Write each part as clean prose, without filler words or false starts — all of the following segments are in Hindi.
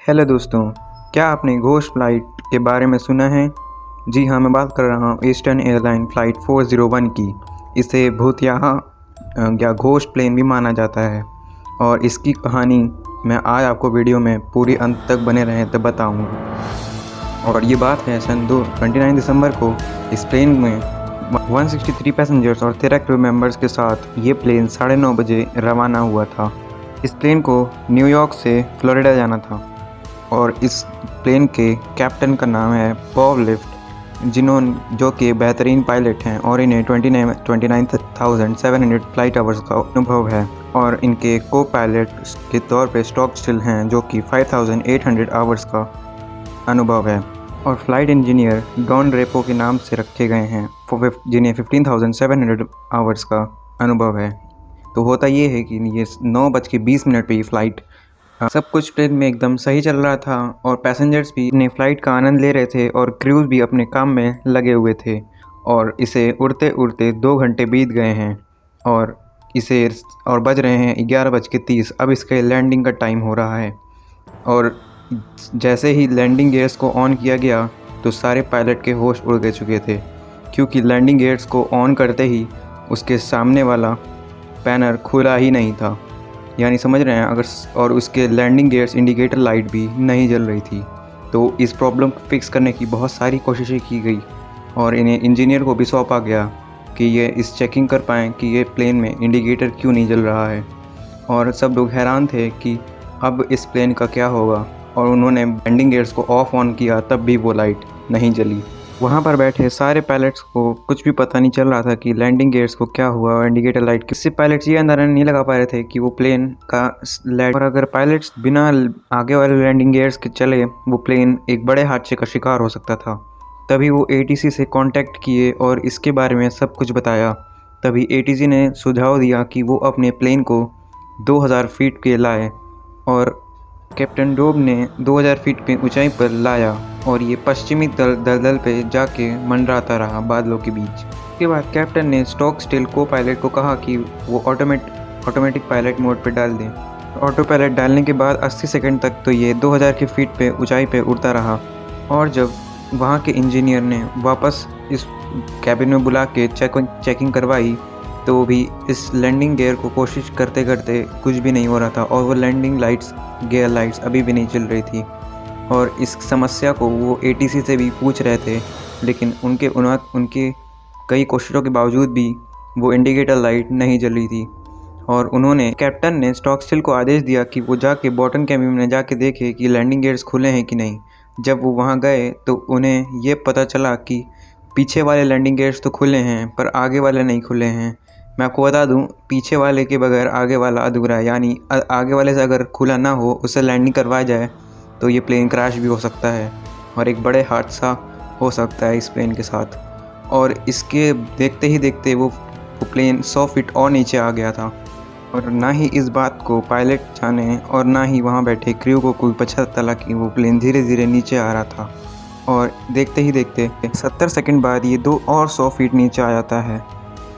हेलो दोस्तों, क्या आपने घोस्ट फ्लाइट के बारे में सुना है? जी हाँ, मैं बात कर रहा हूँ ईस्टर्न एयरलाइन फ़्लाइट 401 की। इसे भूतिया या घोस्ट प्लेन भी माना जाता है और इसकी कहानी मैं आज आपको वीडियो में पूरी अंत तक बने रहें तो बताऊँगा। और ये बात है सन 29 दिसंबर को इस प्लेन में 163 पैसेंजर्स और 13 क्रू मेंबर्स के साथ ये प्लेन 9:30 बजे रवाना हुआ था। इस प्लेन को न्यूयॉर्क से फ्लोरिडा जाना था और इस प्लेन के कैप्टन का नाम है बॉब लिफ्ट, जो कि बेहतरीन पायलट हैं और इन्हें 29,700 फ्लाइट आवर्स का अनुभव है। और इनके को पायलट के तौर पे स्टॉकस्टिल हैं जो कि 5,800 आवर्स का अनुभव है। और फ्लाइट इंजीनियर डॉन रेपो के नाम से रखे गए हैं जिन्हें 15,700 आवर्स का अनुभव है। तो होता ये है कि ये 9:20 पे ये फ़्लाइट सब कुछ प्लेन में एकदम सही चल रहा था और पैसेंजर्स भी अपने फ़्लाइट का आनंद ले रहे थे और क्रूज़ भी अपने काम में लगे हुए थे। और इसे उड़ते उड़ते 2 घंटे बीत गए हैं और इसे और बज रहे हैं 11:30। अब इसके लैंडिंग का टाइम हो रहा है। और जैसे ही लैंडिंग गियर्स को ऑन किया गया तो सारे पायलट के होश उड़ गए चुके थे, क्योंकि लैंडिंग गियर्स को ऑन करते ही उसके सामने वाला पैनर खुला ही नहीं था, यानी समझ रहे हैं अगर, और उसके लैंडिंग गियर्स इंडिकेटर लाइट भी नहीं जल रही थी। तो इस प्रॉब्लम को फिक्स करने की बहुत सारी कोशिशें की गई और इन्हें इंजीनियर को भी सौंपा गया कि ये इस चेकिंग कर पाएँ कि ये प्लेन में इंडिकेटर क्यों नहीं जल रहा है। और सब लोग हैरान थे कि अब इस प्लेन का क्या होगा, और उन्होंने लैंडिंग गियर्स को ऑन किया तब भी वो लाइट नहीं जली। वहाँ पर बैठे सारे पायलट्स को कुछ भी पता नहीं चल रहा था कि लैंडिंग गियर्स को क्या हुआ और इंडिकेटर लाइट किससे पायलट्स ये अंदाज़ा नहीं लगा पा रहे थे कि वो प्लेन का और अगर पायलट्स बिना आगे वाले लैंडिंग गियर्स के चले वो प्लेन एक बड़े हादसे का शिकार हो सकता था। तभी वो एटीसी से कांटेक्ट किए और इसके बारे में सब कुछ बताया। तभी एटीसी ने सुझाव दिया कि वो अपने प्लेन को 2000 फीट के लाए और कैप्टन डोब ने 2000 फीट पे ऊंचाई पर लाया और ये पश्चिमी दलदल पे जाके मंडराता रहा बादलों के बीच। उसके बाद कैप्टन ने स्टॉकस्टिल को पायलट को कहा कि वो ऑटोमेटिक पायलट मोड पे डाल दें। ऑटो पायलट डालने के बाद 80 सेकंड तक तो ये 2000 की फीट पे ऊंचाई पे उड़ता रहा। और जब वहाँ के इंजीनियर ने वापस इस कैबिन में बुला के चेकिंग करवाई तो भी इस लैंडिंग गियर को कोशिश करते करते कुछ भी नहीं हो रहा था और वो लैंडिंग गियर लाइट्स अभी भी नहीं चल रही थी। और इस समस्या को वो एटीसी से भी पूछ रहे थे, लेकिन उनके कई कोशिशों के बावजूद भी वो इंडिकेटर लाइट नहीं जल रही थी। और कैप्टन ने स्टॉकस्टिल को आदेश दिया कि वो जाके बॉटम कैबिन में जाके देखे कि लैंडिंग गियर्स खुले हैं कि नहीं। जब वो वहाँ गए तो उन्हें ये पता चला कि पीछे वाले लैंडिंग गियर्स तो खुले हैं पर आगे वाले नहीं खुले हैं। मैं आपको बता दूं, पीछे वाले के बगैर आगे वाला अधूरा है, यानी आगे वाले से अगर खुला ना हो उससे लैंडिंग करवाया जाए तो ये प्लेन क्रैश भी हो सकता है और एक बड़े हादसा हो सकता है इस प्लेन के साथ। और इसके देखते ही देखते वो प्लेन 100 फीट और नीचे आ गया था और ना ही इस बात को पायलट जाने और ना ही वहाँ बैठे क्रू को कोई पता चला कि वो प्लेन धीरे धीरे नीचे आ रहा था। और देखते ही देखते 70 सेकंड बाद ये 2 और 100 फीट नीचे आ जाता है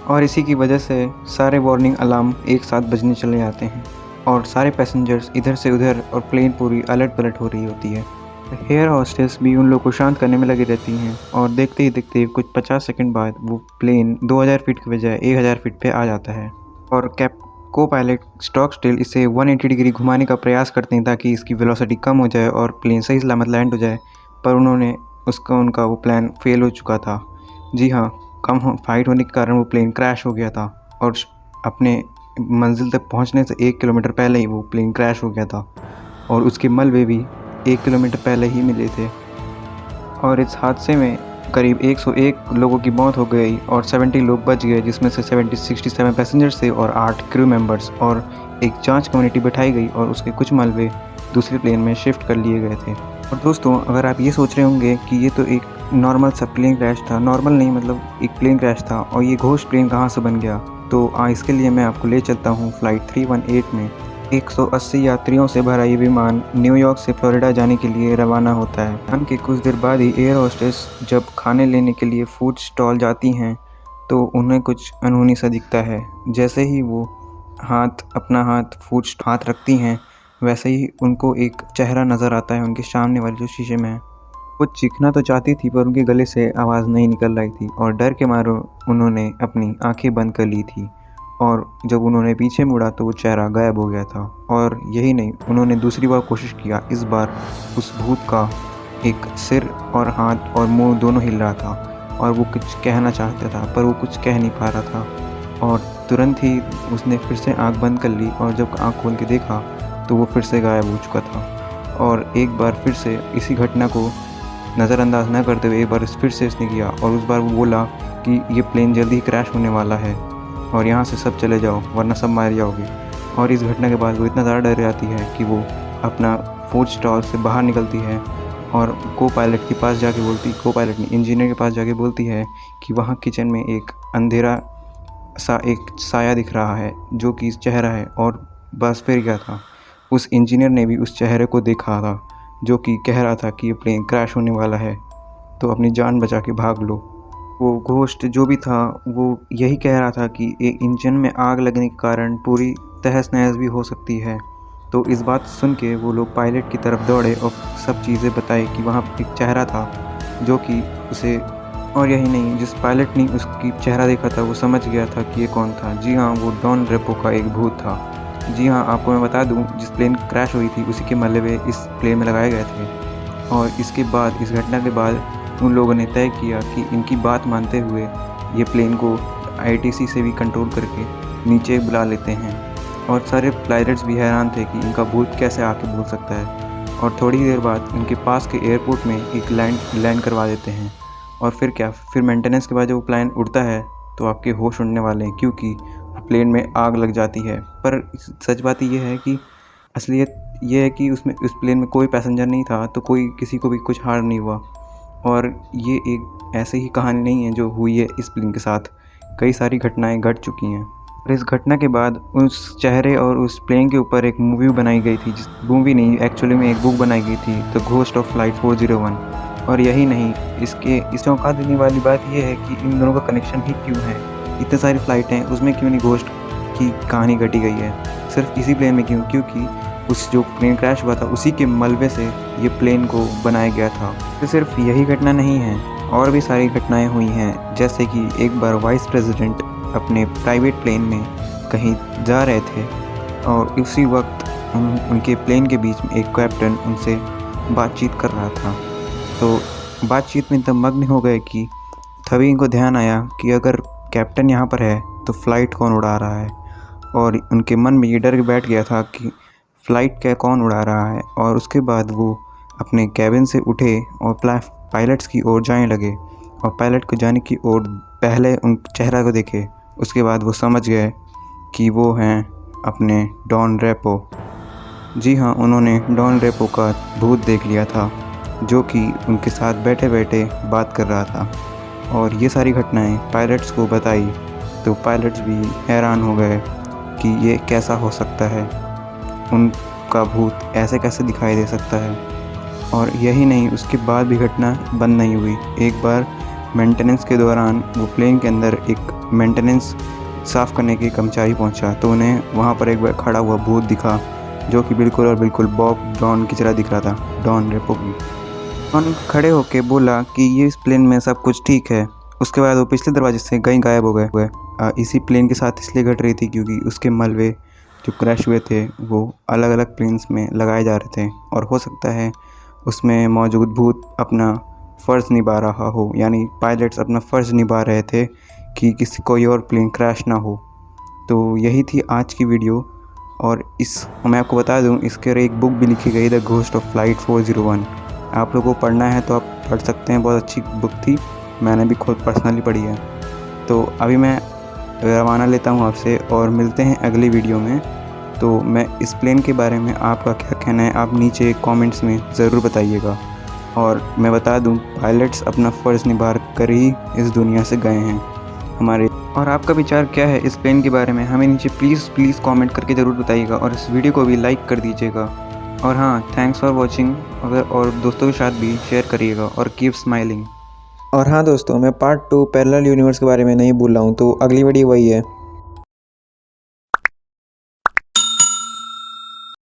और इसी की वजह से सारे वार्निंग अलार्म एक साथ बजने चले जाते हैं और सारे पैसेंजर्स इधर से उधर और प्लेन पूरी अलट पलट हो रही होती है। एयर होस्टेस भी उन लोग को शांत करने में लगी रहती हैं और देखते ही देखते कुछ 50 सेकंड बाद वो प्लेन 2000 फीट की बजाय 1000 फीट पे आ जाता है। और को पायलट स्टॉकस्टिल इसे 180 डिग्री घुमाने का प्रयास करते हैं ताकि इसकी वेलोसिटी कम हो जाए और प्लेन सही सलामत लैंड हो जाए, पर उनका वो प्लान फेल हो चुका था। जी हाँ, कम फाइट होने के कारण वो प्लेन क्रैश हो गया था और अपने मंजिल तक पहुंचने से 1 किलोमीटर पहले ही वो प्लेन क्रैश हो गया था और उसके मलबे भी 1 किलोमीटर पहले ही मिले थे। और इस हादसे में करीब 101 लोगों की मौत हो गई और 70 लोग बच गए, जिसमें से 67 पैसेंजर्स थे और 8 क्रू मेंबर्स, और एक जांच कम्युनिटी बिठाई गई और उसके कुछ मलबे दूसरे प्लेन में शिफ्ट कर लिए गए थे। और दोस्तों, अगर आप ये सोच रहे होंगे कि ये तो एक नॉर्मल सा प्लेन क्रैश था, नॉर्मल नहीं मतलब एक प्लेन क्रैश था और ये घोस्ट प्लेन कहाँ से बन गया, तो इसके लिए मैं आपको ले चलता हूँ फ़्लाइट 318 में। 180 यात्रियों से भरा ये विमान न्यूयॉर्क से फ्लोरिडा जाने के लिए रवाना होता है। विमान के कुछ देर बाद ही एयर होस्टेस जब खाने लेने के लिए फूड स्टॉल जाती हैं तो उन्हें कुछ अनहोनी सा दिखता है। जैसे ही वो हाथ फूड हाथ रखती हैं वैसे ही उनको एक चेहरा नज़र आता है उनके सामने वाले जो शीशे में है। वो चीखना तो चाहती थी पर उनके गले से आवाज़ नहीं निकल रही थी और डर के मारे उन्होंने अपनी आंखें बंद कर ली थी। और जब उन्होंने पीछे मुड़ा तो वो चेहरा गायब हो गया था। और यही नहीं, उन्होंने दूसरी बार कोशिश किया। इस बार उस भूत का एक सिर और हाथ और मुंह दोनों हिल रहा था और वो कुछ कहना चाहता था पर वो कुछ कह नहीं पा रहा था। और तुरंत ही उसने फिर से आंख बंद कर ली और जब आंख खोल के देखा तो वो फिर से गायब हो चुका था। और एक बार फिर से इसी घटना को नज़रअंदाज न करते हुए एक बार फिर से इसने किया और उस बार वो बोला कि ये प्लेन जल्दी ही क्रैश होने वाला है और यहाँ से सब चले जाओ वरना सब मार जाओगे। और इस घटना के बाद वो इतना ज़्यादा डर जाती है कि वो अपना फूड स्टॉल से बाहर निकलती है और को पायलट के पास जाके बोलती, को पायलट नहीं, इंजीनियर के पास जाके बोलती है कि वहाँ किचन में एक अंधेरा सा एक साया दिख रहा है जो कि चेहरा है। और बस फिर क्या था, उस इंजीनियर ने भी उस चेहरे को देखा था जो कि कह रहा था कि ये प्लेन क्रैश होने वाला है तो अपनी जान बचा के भाग लो। वो घोस्ट जो भी था वो यही कह रहा था कि एक इंजन में आग लगने के कारण पूरी तहस नहस भी हो सकती है। तो इस बात सुन के वो लोग पायलट की तरफ दौड़े और सब चीज़ें बताई कि वहाँ एक चेहरा था जो कि उसे, और यही नहीं, जिस पायलट ने उसकी चेहरा देखा था वो समझ गया था कि ये कौन था। जी हाँ, वो डॉन रेपो का एक भूत था। जी हाँ, आपको मैं बता दूं, जिस प्लेन क्रैश हुई थी उसी के मलबे इस प्लेन में लगाए गए थे। और इसके बाद, इस घटना के बाद उन लोगों ने तय किया कि इनकी बात मानते हुए ये प्लेन को आईटीसी से भी कंट्रोल करके नीचे बुला लेते हैं। और सारे पायलट्स भी हैरान थे कि इनका भूत कैसे आके बोल सकता है। और थोड़ी देर बाद इनके पास के एयरपोर्ट में एक लैंड करवा देते हैं। और फिर क्या, फिर मेंटेनेंस के बाद जब वो प्लेन उड़ता है तो आपके होश उड़ने वाले हैं क्योंकि प्लेन में आग लग जाती है। पर सच बात ये है कि असलियत ये है कि उसमें उस प्लेन में कोई पैसेंजर नहीं था तो कोई किसी को भी कुछ हार्म नहीं हुआ। और ये एक ऐसे ही कहानी नहीं है जो हुई है इस प्लेन के साथ, कई सारी घटनाएं घट चुकी हैं। और इस घटना के बाद उस चेहरे और उस प्लेन के ऊपर एक मूवी बनाई गई थी, जिस मूवी नहीं एक्चुअली में एक बुक बनाई गई थी, द घोस्ट ऑफ फ्लाइट 401। और यही नहीं, इस चौंका देने वाली बात यह है कि इन दोनों का कनेक्शन ही क्यों है। इतने सारी फ़्लाइटें हैं, उसमें क्यों नहीं घोस्ट की कहानी घटी गई है, सिर्फ इसी प्लेन में क्यों? क्योंकि उस जो प्लेन क्रैश हुआ था उसी के मलबे से ये प्लेन को बनाया गया था। तो सिर्फ यही घटना नहीं है, और भी सारी घटनाएं हुई हैं। जैसे कि एक बार वाइस प्रेसिडेंट अपने प्राइवेट प्लेन में कहीं जा रहे थे और उसी वक्त उनके प्लेन के बीच में एक कैप्टन उनसे बातचीत कर रहा था। तो बातचीत में इतना मग्न हो गए कि तभी इनको ध्यान आया कि अगर कैप्टन यहाँ पर है तो फ़्लाइट कौन उड़ा रहा है। और उनके मन में ये डर बैठ गया था कि फ़्लाइट क्या कौन उड़ा रहा है। और उसके बाद वो अपने कैबिन से उठे और पायलट्स की ओर जाने लगे और पायलट को जाने की ओर पहले उन चेहरा को देखे, उसके बाद वो समझ गए कि वो हैं अपने डॉन रेपो। जी हाँ, उन्होंने डॉन रेपो का भूत देख लिया था जो कि उनके साथ बैठे बैठे बात कर रहा था। और ये सारी घटनाएं पायलट्स को बताई तो पायलट्स भी हैरान हो गए कि ये कैसा हो सकता है, उनका भूत ऐसे कैसे दिखाई दे सकता है। और यही नहीं, उसके बाद भी घटना बंद नहीं हुई। एक बार मेंटेनेंस के दौरान वो प्लेन के अंदर एक मेंटेनेंस साफ़ करने के कर्मचारी पहुंचा तो उन्हें वहाँ पर एक बार खड़ा हुआ भूत दिखा जो कि बिल्कुल और बिल्कुल बॉब डॉन की तरह दिख रहा था, डॉन रेपो की। डॉन खड़े होके बोला कि ये इस प्लेन में सब कुछ ठीक है। उसके बाद वो पिछले दरवाजे से कहीं गायब हो गए। इसी प्लेन के साथ इसलिए घट रही थी क्योंकि उसके मलबे जो क्रैश हुए थे वो अलग अलग प्लेन्स में लगाए जा रहे थे और हो सकता है उसमें मौजूद भूत अपना फ़र्ज़ निभा रहा हो, यानी पायलट्स अपना फ़र्ज़ निभा रहे थे कि किसी कोई और प्लेन क्रैश ना हो। तो यही थी आज की वीडियो। और मैं आपको बता दूं, इसके एक बुक भी लिखी गई, द घोस्ट ऑफ फ्लाइट 401। आप लोगों को पढ़ना है तो आप पढ़ सकते हैं, बहुत अच्छी बुक थी, मैंने भी खुद पर्सनली पढ़ी है। तो अभी मैं रवाना लेता हूँ आपसे और मिलते हैं अगली वीडियो में। तो मैं इस प्लेन के बारे में आपका क्या कहना है आप नीचे कमेंट्स में ज़रूर बताइएगा। और मैं बता दूं, पायलट्स अपना फ़र्ज़ निभा कर ही इस दुनिया से गए हैं हमारे। और आपका विचार क्या है इस प्लेन के बारे में, हमें नीचे प्लीज़ कमेंट करके ज़रूर बताइएगा और इस वीडियो को भी लाइक कर दीजिएगा। और हाँ, थैंक्स फॉर वॉचिंग। और दोस्तों के साथ भी शेयर करिएगा और कीप स्माइलिंग। और हाँ दोस्तों, मैं पार्ट 2 पैरेलल यूनिवर्स के बारे में नहीं भूल रहा हूँ, तो अगली वीडियो वही है।